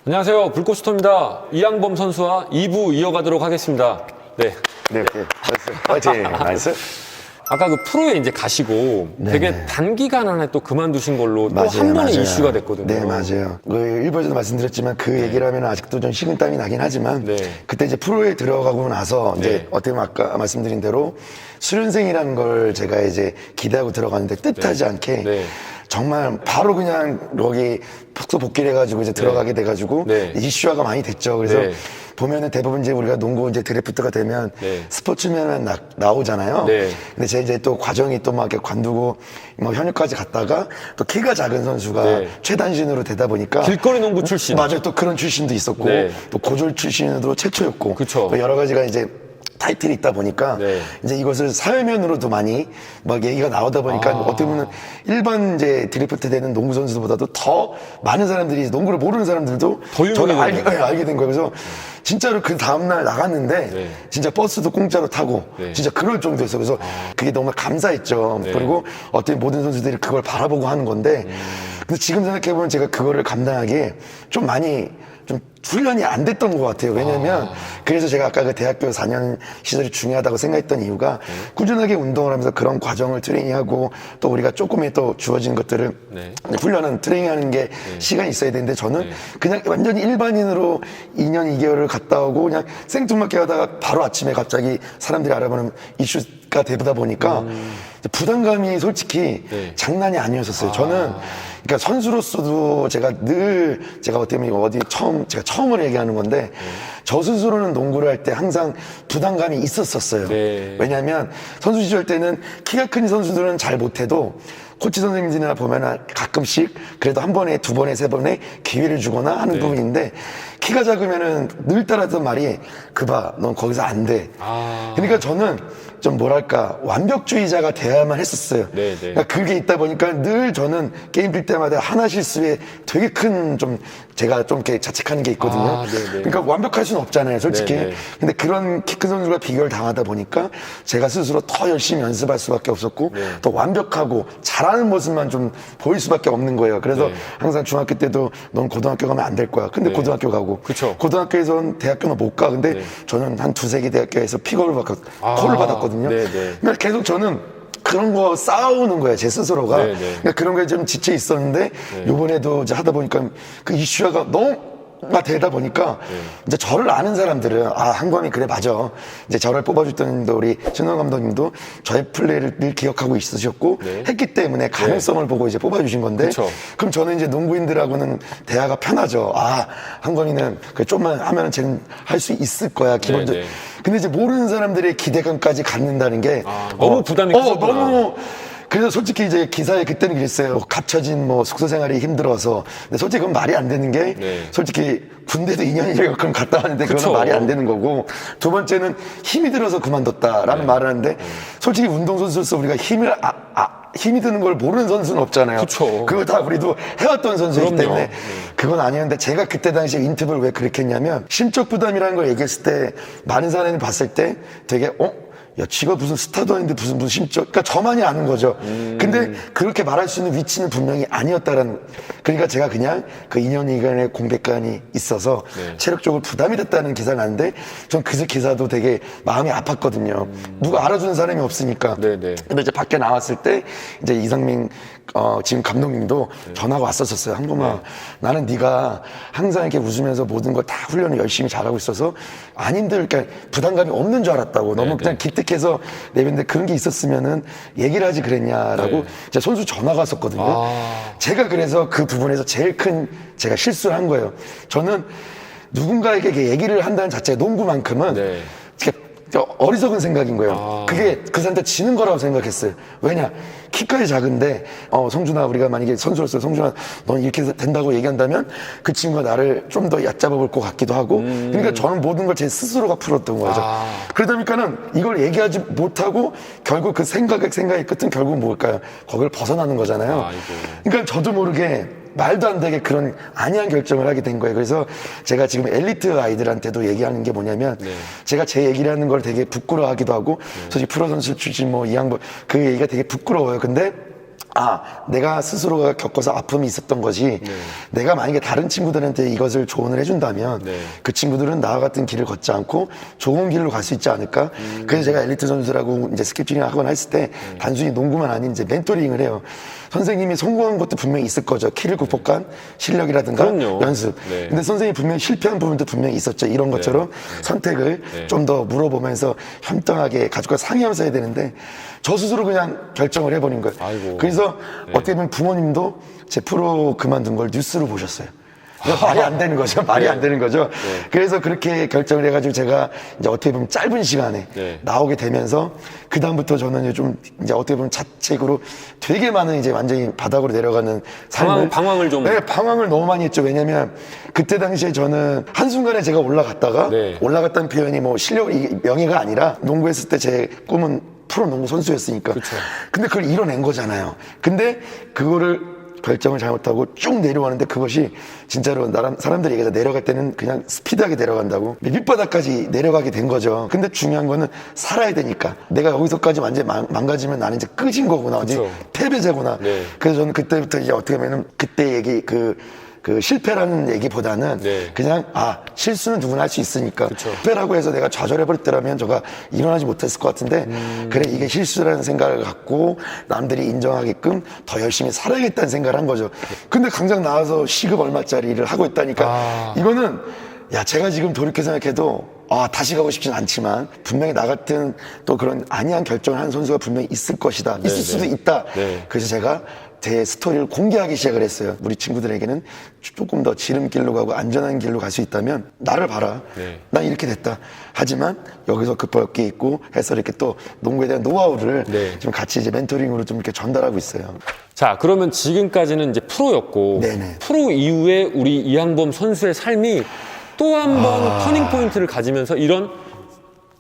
안녕하세요. 불꽃스토입니다. 이양범 선수와 2부 이어가도록 하겠습니다. 네. 네, 파이팅. 나이스. 아까 그 프로에 이제 가시고 되게 단기간 안에 또 그만두신 걸로 또 한 번에 이슈가 됐거든요. 네, 맞아요. 일부에서도 말씀드렸지만 그 얘기를 하면 아직도 좀 식은땀이 나긴 하지만 그때 이제 프로에 들어가고 나서 이제 어떻게 보면 아까 말씀드린 대로 수련생이라는 걸 제가 이제 기대하고 들어갔는데 뜻하지 않게 정말 바로 그냥 여기 숙소 복귀를 해가지고 이제 들어가게 돼가지고 이슈화가 많이 됐죠. 그래서 보면은 대부분 이제 우리가 농구 이제 드래프트가 되면 스포츠면은 나오잖아요. 근데 제 이제 또 과정이 또 막 이렇게 관두고 뭐 현역까지 갔다가 또 키가 작은 선수가 최단신으로 되다 보니까 길거리 농구 출신. 맞아요. 또 그런 출신도 있었고 또 고졸 출신으로 최초였고 그쵸. 또 여러 가지가 이제 타이틀이 있다 보니까 이제 이것을 사회면으로도 많이 막 얘기가 나오다 보니까 어떻게 보면 일반 이제 드래프트 되는 농구 선수들보다도 더 많은 사람들이 농구를 모르는 사람들도 더 저를 유명해졌네요. 알게 된 거예요. 그래서 진짜로 그 다음날 나갔는데 진짜 버스도 공짜로 타고 진짜 그럴 정도였어요. 그래서 그게 정말 감사했죠. 그리고 어떤 모든 선수들이 그걸 바라보고 하는 건데 근데 지금 생각해보면 제가 그거를 감당하기에 좀 많이 좀 훈련이 안 됐던 것 같아요. 왜냐면 그래서 제가 아까 그 대학교 4년 시절이 중요하다고 생각했던 이유가 꾸준하게 운동을 하면서 그런 과정을 트레이닝하고 또 우리가 조금의 또 주어진 것들을 훈련은 트레이닝하는 게 시간이 있어야 되는데 저는 그냥 완전히 일반인으로 2년 2개월을 갔다 오고 그냥 생뚱맞게 하다가 바로 아침에 갑자기 사람들이 알아보는 이슈가 되다 보니까 부담감이 솔직히 장난이 아니었었어요. 저는 그러니까 선수로서도 제가 어떻게 보면 제가 처음으로 얘기하는 건데 저 스스로는 농구를 할 때 항상 부담감이 있었어요. 왜냐하면 선수 시절 때는 키가 큰 선수들은 잘 못해도 코치 선생님들이나 보면은 가끔씩 그래도 한 번에 두 번에 세 번에 기회를 주거나 하는 부분인데 키가 작으면은 늘 따랐던 말이 그봐 넌 거기서 안 돼. 그러니까 저는 좀 뭐랄까 완벽주의자가 돼야만 했었어요. 그러니까 그게 있다 보니까 늘 저는 게임 뛸 때마다 하나 실수에 되게 큰 좀 제가 좀 이렇게 자책하는 게 있거든요. 그러니까 완벽할 수는 없잖아요, 솔직히. 근데 그런 키 큰 선수가 비교를 당하다 보니까 제가 스스로 더 열심히 연습할 수밖에 없었고 또 완벽하고 잘하는 모습만 좀 보일 수밖에 없는 거예요. 그래서 항상 중학교 때도 넌 고등학교 가면 안 될 거야. 근데 고등학교 가고 고등학교에서는 대학교는 못 가. 근데 저는 한 두세 개 대학교에서 픽업을 받고 콜을 받았거든요. 그러니까 계속 저는 그런 거 싸우는 거예요, 제 스스로가. 그러니까 그런 거에 좀 지쳐 있었는데 요번에도 이제 하다 보니까 그 이슈가 너무가 되다 보니까 이제 저를 아는 사람들은 한광이 그래 맞아. 이제 저를 뽑아줬던 우리 신동 감독님도 저의 플레이를 늘 기억하고 있으셨고 했기 때문에 가능성을 보고 이제 뽑아주신 건데 그럼 저는 이제 농구인들하고는 대화가 편하죠. 한광이는 좀만 하면은 쟤는 할 수 있을 거야 기본적으로. 근데 이제 모르는 사람들의 기대감까지 갖는다는 게 너무 부담이 크구나. 너무. 그래서 솔직히 이제 기사에 그때는 그랬어요. 갇혀진 숙소 생활이 힘들어서. 근데 솔직히 그건 말이 안 되는 게 솔직히 군대도 2년 1개월 그럼 갔다 왔는데 그건 말이 안 되는 거고 두 번째는 힘이 들어서 그만뒀다라는 말을 하는데 솔직히 운동선수로서 우리가 힘이 드는 걸 모르는 선수는 없잖아요. 그거 다 우리도 해왔던 선수이기 때문에 그건 아니었는데 제가 그때 당시에 인터뷰를 왜 그렇게 했냐면 심적 부담이라는 걸 얘기했을 때 많은 사람이 봤을 때 되게 야, 지가 무슨 스타도 아닌데 무슨 심적, 그러니까 저만이 아는 거죠. 근데 그렇게 말할 수 있는 위치는 분명히 아니었다라는, 그러니까 제가 그냥 그 2년 2년의 공백관이 있어서 체력적으로 부담이 됐다는 기사가 나는데 전 그 기사도 되게 마음이 아팠거든요. 누가 알아주는 사람이 없으니까. 근데 이제 밖에 나왔을 때 이제 이상민 지금 감독님도 전화가 왔었어요. 한범아, 나는 네가 항상 이렇게 웃으면서 모든 걸 다 훈련을 열심히 잘하고 있어서 안 힘들까 부담감이 없는 줄 알았다고. 너무 그냥 기특해서 내뱉는데 그런 게 있었으면은 얘기를 하지 그랬냐라고 이제 선수 전화가 왔었거든요. 제가 그래서 그 부분에서 제일 큰 제가 실수를 한 거예요. 저는 누군가에게 얘기를 한다는 자체가 농구만큼은 어리석은 생각인 거예요. 그게 그 사람한테 지는 거라고 생각했어요. 왜냐? 키까지 작은데, 성준아, 우리가 만약에 선수로서 성준아, 넌 이렇게 된다고 얘기한다면 그 친구가 나를 좀 더 얕잡아 볼 것 같기도 하고, 그러니까 저는 모든 걸 제 스스로가 풀었던 거죠. 그러다 보니까는 이걸 얘기하지 못하고 결국 그 생각의 끝은 결국 뭘까요? 거기를 벗어나는 거잖아요. 그러니까 저도 모르게 말도 안 되게 그런 안이한 결정을 하게 된 거예요. 그래서 제가 지금 엘리트 아이들한테도 얘기하는 게 뭐냐면 제가 제 얘기를 하는 걸 되게 부끄러워하기도 하고 솔직히 프로 선수 출신 이양보 그 얘기가 되게 부끄러워요. 근데 내가 스스로가 겪어서 아픔이 있었던 것이 내가 만약에 다른 친구들한테 이것을 조언을 해준다면 그 친구들은 나와 같은 길을 걷지 않고 좋은 길로 갈 수 있지 않을까. 그래서 제가 엘리트 선수라고 이제 스케줄링 하거나 했을 때 단순히 농구만 아닌 이제 멘토링을 해요. 선생님이 성공한 것도 분명히 있을 거죠. 키를 극복한 실력이라든가 그럼요. 연습. 근데 선생님이 분명히 실패한 부분도 분명히 있었죠. 이런 것처럼 선택을 좀 더 물어보면서 현명하게 가족과 상의하면서 해야 되는데 저 스스로 그냥 결정을 해버린 거예요. 아이고. 그래서 어떻게 보면 부모님도 제 프로 그만둔 걸 뉴스로 보셨어요. 그러니까 말이 안 되는 거죠. 말이 안 되는 거죠. 그래서 그렇게 결정을 해가지고 제가 이제 어떻게 보면 짧은 시간에 나오게 되면서 그다음부터 저는 좀 이제 어떻게 보면 자책으로 되게 많은 이제 완전히 바닥으로 내려가는 삶을. 방황을 좀. 네, 방황을 너무 많이 했죠. 왜냐면 그때 당시에 저는 한순간에 제가 올라갔다가 올라갔다는 표현이 뭐 명예가 아니라 농구했을 때 제 꿈은 프로농구 선수였으니까. 그쵸. 근데 그걸 이뤄낸 거잖아요. 근데 그거를 결정을 잘못하고 쭉 내려왔는데 그것이 진짜로 사람들이 얘기해서 내려갈 때는 그냥 스피드하게 내려간다고 밑바닥까지 내려가게 된 거죠. 근데 중요한 거는 살아야 되니까 내가 여기서까지 완전히 망가지면 나는 이제 끝인 거구나. 완전히 패배자구나. 그래서 저는 그때부터 이제 어떻게 보면은 그때 얘기 그 실패라는 얘기보다는 그냥 실수는 누구나 할 수 있으니까 실패라고 해서 내가 좌절해버렸더라면 저가 일어나지 못했을 것 같은데 그래 이게 실수라는 생각을 갖고 남들이 인정하게끔 더 열심히 살아야겠다는 생각을 한 거죠. 근데 당장 나와서 시급 얼마짜리 일을 하고 있다니까 이거는 제가 지금 돌이켜 생각해도 다시 가고 싶진 않지만 분명히 나 같은 또 그런 안이한 결정을 하는 선수가 분명히 있을 것이다. 있을 수도 있다. 그래서 제가 제 스토리를 공개하기 시작을 했어요. 우리 친구들에게는 조금 더 지름길로 가고 안전한 길로 갈 수 있다면 나를 봐라. 난 이렇게 됐다. 하지만 여기서 급할 게 있고 해서 이렇게 또 농구에 대한 노하우를 좀 같이 이제 멘토링으로 좀 이렇게 전달하고 있어요. 자, 그러면 지금까지는 이제 프로였고 프로 이후에 우리 이항범 선수의 삶이 또 한 번 터닝 포인트를 가지면서 이런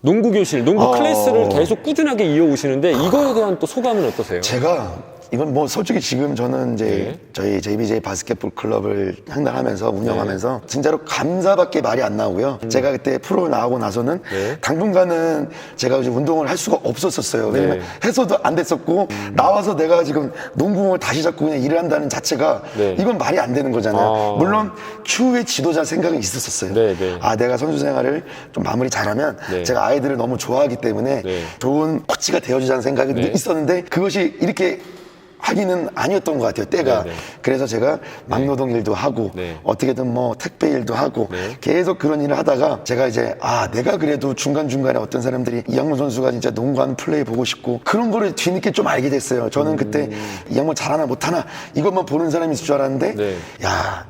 농구 교실, 농구 클래스를 계속 꾸준하게 이어오시는데 이거에 대한 또 소감은 어떠세요? 제가 이건 뭐 솔직히 지금 저는 이제 저희 JBJ 바스켓볼 클럽을 향단하면서 운영하면서 진짜로 감사밖에 말이 안 나오고요. 제가 그때 프로 나오고 나서는 당분간은 제가 이제 운동을 할 수가 없었어요. 왜냐면 해서도 안 됐었고 나와서 내가 지금 농구공을 다시 잡고 그냥 일을 한다는 자체가 이건 말이 안 되는 거잖아요. 물론 추후에 지도자 생각은 있었어요. 내가 선수 생활을 좀 마무리 잘하면 제가 아이들을 너무 좋아하기 때문에 좋은 코치가 되어주자는 생각이 있었는데 그것이 이렇게 하기는 아니었던 것 같아요, 때가. 그래서 제가 막노동 일도 하고 어떻게든 뭐 택배 일도 하고 계속 그런 일을 하다가 제가 이제 내가 그래도 중간중간에 어떤 사람들이 이항범 선수가 진짜 농구하는 플레이 보고 싶고 그런 거를 뒤늦게 좀 알게 됐어요. 저는 그때 이항범 잘하나 못하나 이것만 보는 사람이 있을 줄 알았는데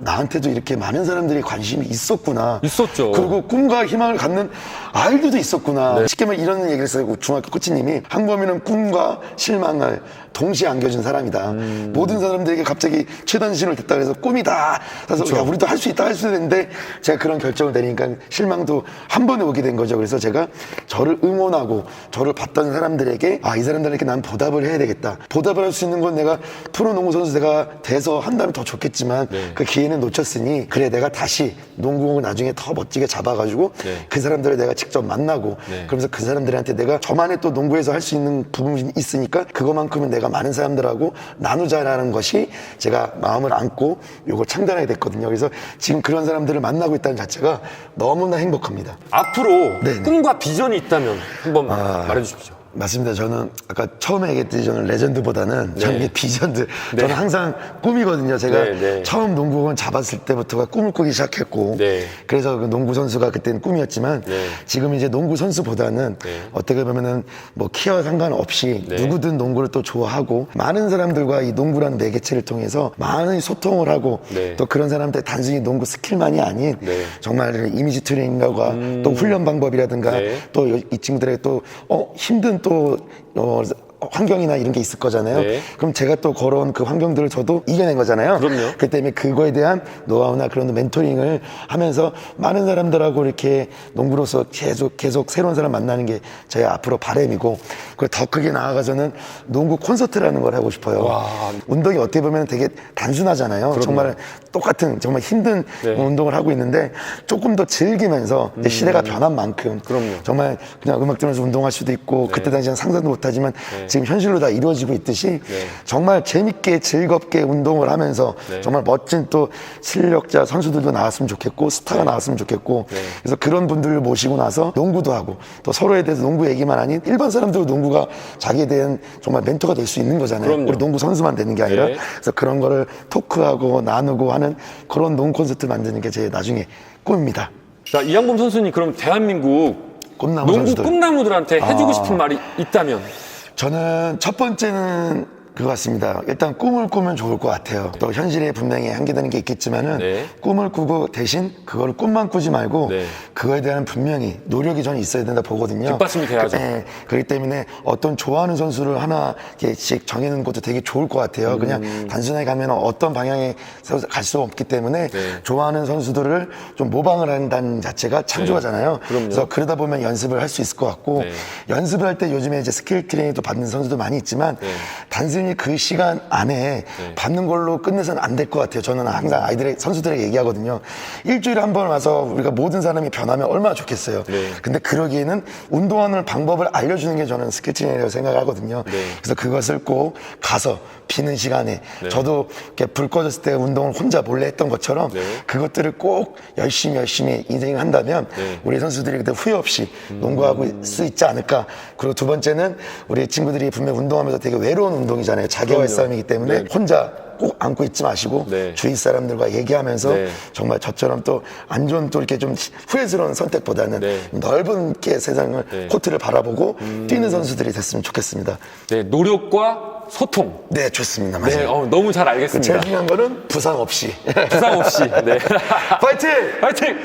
나한테도 이렇게 많은 사람들이 관심이 있었구나. 있었죠. 그리고 꿈과 희망을 갖는 아이들도 있었구나. 쉽게 말해 이런 얘기를 했어요. 중학교 코치님이 항범이는 꿈과 실망을 동시에 안겨준 사람이다. 모든 사람들에게 갑자기 최단신을 듣다 그래서 꿈이다. 그래서 야, 우리도 할 수 있다 할 수 있는데 제가 그런 결정을 내리니까 실망도 한 번에 오게 된 거죠. 그래서 제가 저를 응원하고 저를 봤던 사람들에게 이 사람들에게 난 보답을 해야 되겠다. 보답을 할 수 있는 건 내가 프로농구 선수 내가 돼서 한다면 더 좋겠지만 그 기회는 놓쳤으니 그래 내가 다시 농구공을 나중에 더 멋지게 잡아가지고 그 사람들을 내가 직접 만나고 그러면서 그 사람들한테 내가 저만의 또 농구에서 할 수 있는 부분이 있으니까 그것만큼은 내가 많은 사람들하고 나누자라는 것이 제가 마음을 안고 요걸 창단하게 됐거든요. 그래서 지금 그런 사람들을 만나고 있다는 자체가 너무나 행복합니다. 앞으로 꿈과 비전이 있다면 한번 말해주십시오. 맞습니다. 저는 아까 처음에 얘기했듯이 저는 레전드보다는 저는 비전드. 저는 항상 꿈이거든요. 제가 처음 농구공을 잡았을 때부터가 꿈을 꾸기 시작했고 그래서 그 농구 선수가 그때는 꿈이었지만 지금 이제 농구 선수보다는 어떻게 보면은 뭐 키와 상관없이 누구든 농구를 또 좋아하고 많은 사람들과 이 농구라는 매개체를 통해서 많은 소통을 하고 또 그런 사람들 단순히 농구 스킬만이 아닌 정말 이미지 트레이닝과 또 훈련 방법이라든가 또 이 친구들의 또 힘든 또 환경이나 이런 게 있을 거잖아요. 그럼 제가 또 걸어온 그 환경들을 저도 이겨낸 거잖아요. 그럼요. 그 때문에 그거에 대한 노하우나 그런 멘토링을 하면서 많은 사람들하고 이렇게 농구로서 계속 새로운 사람 만나는 게 저의 앞으로 바람이고 그걸 더 크게 나아가서는 농구 콘서트라는 걸 하고 싶어요. 운동이 어떻게 보면 되게 단순하잖아요. 그럼요. 정말 똑같은 정말 힘든 운동을 하고 있는데 조금 더 즐기면서 이제 시대가 변한 만큼 정말 그냥 음악 들으면서 운동할 수도 있고 그때 당시에는 상상도 못하지만 지금 현실로 다 이루어지고 있듯이 정말 재밌게 즐겁게 운동을 하면서 정말 멋진 또 실력자 선수들도 나왔으면 좋겠고 스타가 나왔으면 좋겠고 그래서 그런 분들을 모시고 나서 농구도 하고 또 서로에 대해서 농구 얘기만 아닌 일반 사람들도 농구가 자기에 대한 정말 멘토가 될 수 있는 거잖아요. 그럼요. 우리 농구 선수만 되는 게 아니라 그래서 그런 거를 토크하고 나누고 하는 그런 농구 콘서트 만드는 게 제 나중에 꿈입니다. 자, 이양범 선수님 그럼 대한민국 꿈나무 농구 선수들. 꿈나무들한테 해주고 싶은 말이 있다면? 저는 첫 번째는 그거 같습니다. 일단 꿈을 꾸면 좋을 것 같아요. 또 현실에 분명히 한계되는 게 있겠지만은 꿈을 꾸고 대신 그걸 꿈만 꾸지 말고 그거에 대한 분명히 노력이 저는 있어야 된다 보거든요. 뒷받침이 돼야죠. 그렇기 때문에 어떤 좋아하는 선수를 하나씩 정해놓는 것도 되게 좋을 것 같아요. 그냥 단순하게 가면 어떤 방향에 갈 수 없기 때문에 좋아하는 선수들을 좀 모방을 한다는 자체가 창조하잖아요. 그래서 그러다 보면 연습을 할 수 있을 것 같고 연습을 할 때 요즘에 이제 스킬 트레이닝도 받는 선수도 많이 있지만 단순히 그 시간 안에 받는 걸로 끝내서는 안 될 것 같아요. 저는 항상 선수들에게 얘기하거든요. 일주일에 한 번 와서 우리가 모든 사람이 변하면 얼마나 좋겠어요. 근데 그러기에는 운동하는 방법을 알려주는 게 저는 스킬 트레이닝이라고 생각하거든요. 그래서 그것을 꼭 가서 비는 시간에 저도 이렇게 불 꺼졌을 때 운동을 혼자 몰래 했던 것처럼 그것들을 꼭 열심히 인생을 한다면 우리 선수들이 그때 후회 없이 농구하고 수 있지 않을까. 그리고 두 번째는 우리 친구들이 분명 운동하면서 되게 외로운 운동이잖아요. 자기와의 싸움이기 때문에 혼자 꼭 안고 있지 마시고 주위 사람들과 얘기하면서 정말 저처럼 또 안 좋은 또 이렇게 좀 후회스러운 선택보다는 넓은 게 세상을 코트를 바라보고 뛰는 선수들이 됐으면 좋겠습니다. 네, 노력과 소통. 네, 좋습니다. 네, 맞아요. 너무 잘 알겠습니다. 제일 중요한 거는 부상 없이. 부상 없이. 네. 파이팅! 파이팅!